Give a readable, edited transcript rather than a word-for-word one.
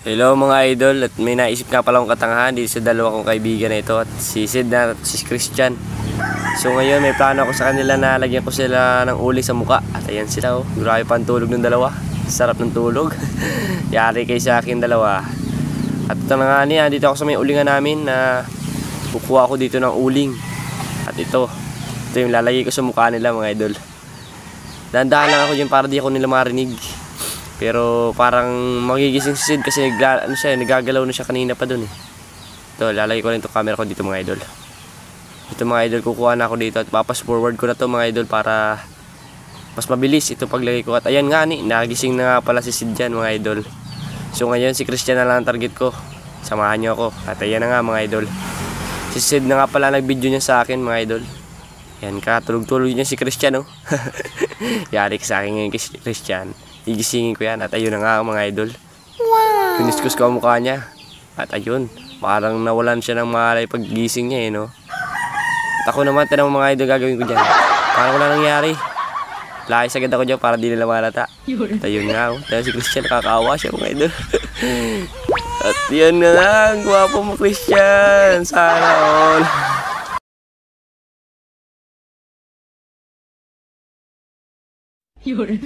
Hello mga idol, at may naisip nga pala akong katangahan dito sa dalawa kong kaibigan na ito, at si Sid at si Christian. So ngayon may plano ako sa kanila na lagyan ko sila ng uli sa muka. At ayan sila oh, grabe pa ang tulog ng dalawa. Sarap ng tulog. Yari kayo sa akin dalawa. At ito na nga niya, dito ako sa may ulingan namin na kukuha ako dito ng uling. At ito yung lalagay ko sa mukha nila mga idol. Dahan-dahan lang ako dyan para di ako nila marinig. Pero parang magigising si Sid kasi nagagalaw na siya kanina pa dun eh. Ito, lalagay ko lang itong camera ko dito mga idol. Ito mga idol, kukuha na ako dito at papas forward ko na to mga idol para mas mabilis ito paglagay ko. At ayan nga ni, nagising na nga pala si Sid dyan mga idol. So ngayon si Christian na lang ang target ko. Samahan niyo ako. At ayan na nga mga idol. Si Sid na nga pala nag-video niya sa akin mga idol. Yan ka, tulog-tulog niya si Christian oh. Yari ka sa akin ngayon si Christian. Igisingin ko yan at ayun na nga mga idol. Wow! Piniskus ko ang mukha niya. At ayun, parang nawalan siya ng malay paggising niya eh no. At ako naman, tinang mga idol gagawin ko dyan. Parang wala nangyari. Layas agad ako dyan para di nila malata. At ayun nga oh, dahil si Christian nakakaawa siya mga idol. At yan na nga, gwapo mo Christian. Sana all. Yun.